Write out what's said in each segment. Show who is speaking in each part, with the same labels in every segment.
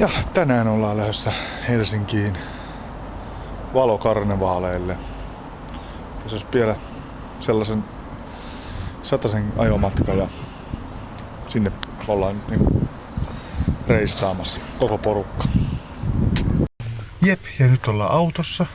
Speaker 1: Ja tänään ollaan lähdössä Helsinkiin valokarnevaaleille. Se olisi vielä sellaisen 100 ajomatka ja sinne ollaan niin reissaamassa koko porukka. Jep, ja nyt ollaan autossa.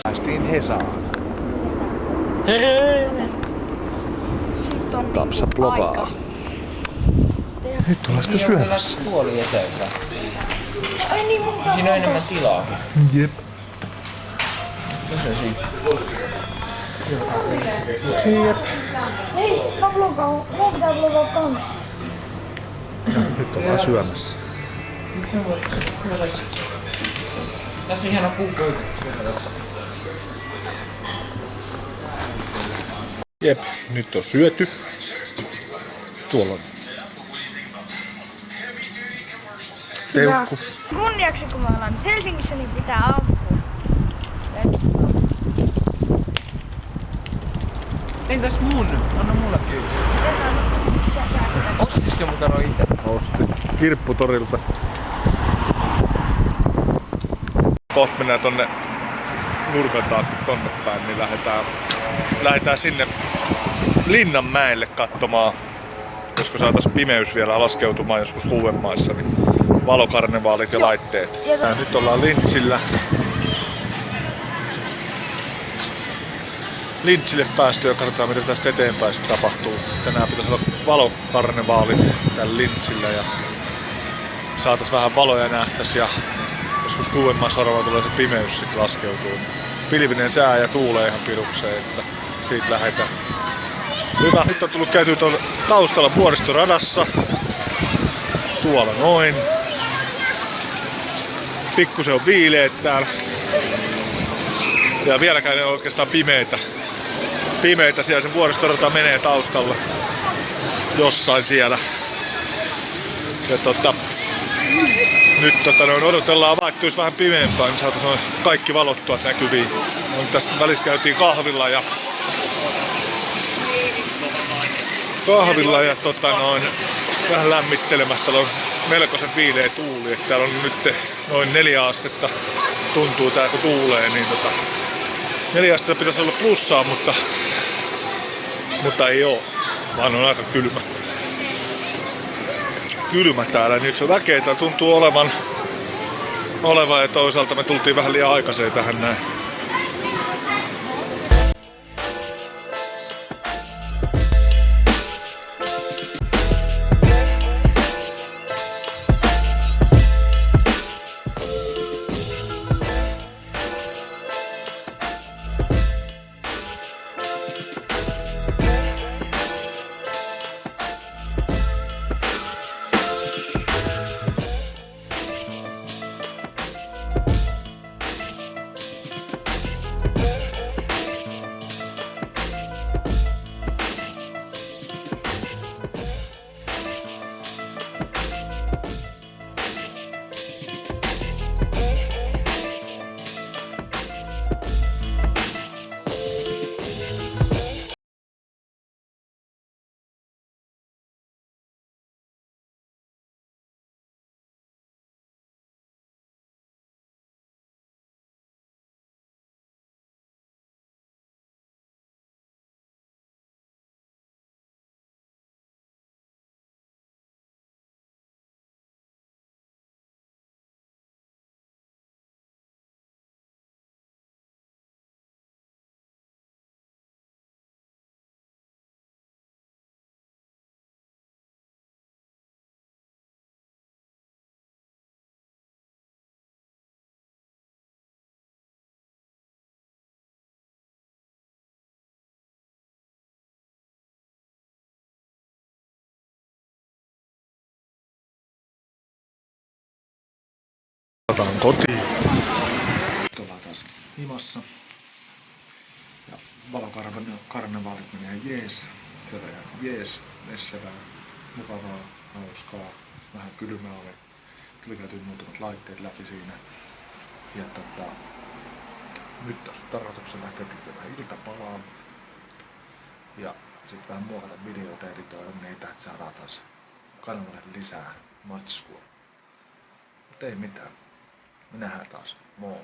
Speaker 1: Päästiin Hesaan.
Speaker 2: Sitten on
Speaker 1: Tapsa blogaa. Nyt ollaan sitten syömässä.
Speaker 3: Puoli eteenpäin.
Speaker 2: Ai niin, mutta
Speaker 3: Siinä on enemmän tilaa.
Speaker 1: Jep.
Speaker 3: Missä siinä?
Speaker 1: Jep.
Speaker 2: Hei, mä blogaan. Mä pitää blogaa kans.
Speaker 1: Nyt ollaan syömässä.
Speaker 3: Tässä on hieno puupöytä.
Speaker 1: Jep, nyt on syöty. Tuolla on peukku.
Speaker 2: Kunniaksi kun me ollaan nyt Helsingissä, niin pitää ampua.
Speaker 3: Entäs mun? Anna mullekin yksi. Ostis se mukaan on ite?
Speaker 1: Osti Kirpputorilta. Kohta mennään tonne nurkan taakse tonne päin, niin lähdetään sinne Linnanmäelle katsomaan, koska saatais pimeys vielä laskeutumaan joskus Huuvenmaissa, niin valokarnevaalit ja laitteet. Ja nyt ollaan Lintsille päästy ja katsotaan mitä tästä eteenpäin sitten tapahtuu. Tänään pitäisi olla valokarnevaalit täällä Lintsillä ja saatais vähän valoja nähtäis ja joskus Huuvenmaissa varmaan tulee se pimeys sitten laskeutuu. Pilvinen sää ja tuulee ihan pirukseen, että siitä lähdetään. Hyvä, nyt on tullut käytyä tuolla taustalla vuoristoradassa. Tuolla noin. Pikkusen on viileet täällä. Ja vieläkään ei ole oikeastaan pimeitä siellä, se vuoristorata menee taustalla. Jossain siellä. Ja nyt odotellaan vaihtuisi vähän pimeämpää, niin saataisiin kaikki valottua näkyviin. Tässä välissä käytiin kahvilla ja vähän lämmittelemässä. Täällä on melkoisen viileä tuuli. Että täällä on nyt noin 4 astetta tuntuu tää kun tuulee, niin 4 astetta pitäisi olla plussaa, mutta ei oo, vaan on aika kylmä täällä. Nyt se väkeä täällä tuntuu olevan ja toisaalta me tultiin vähän liian aikaiseen tähän näin. kotiin. Nyt ollaan taas himassa. Ja valokarnevaalit menee ihan jees. Siellä on ihan jees, essevää, mukavaa, hauskaa. Vähän kylmää oli. Tuli käytyy muutamat laitteet läpi siinä. Ja nyt on tarkoituksena lähteä tekemään iltapalaa. Ja sitten vähän muokata videoita ja editoida niitä, että saadaan taas kanavalle lisää matskua. Mutta ei mitään. Me nähdään taas. Moi.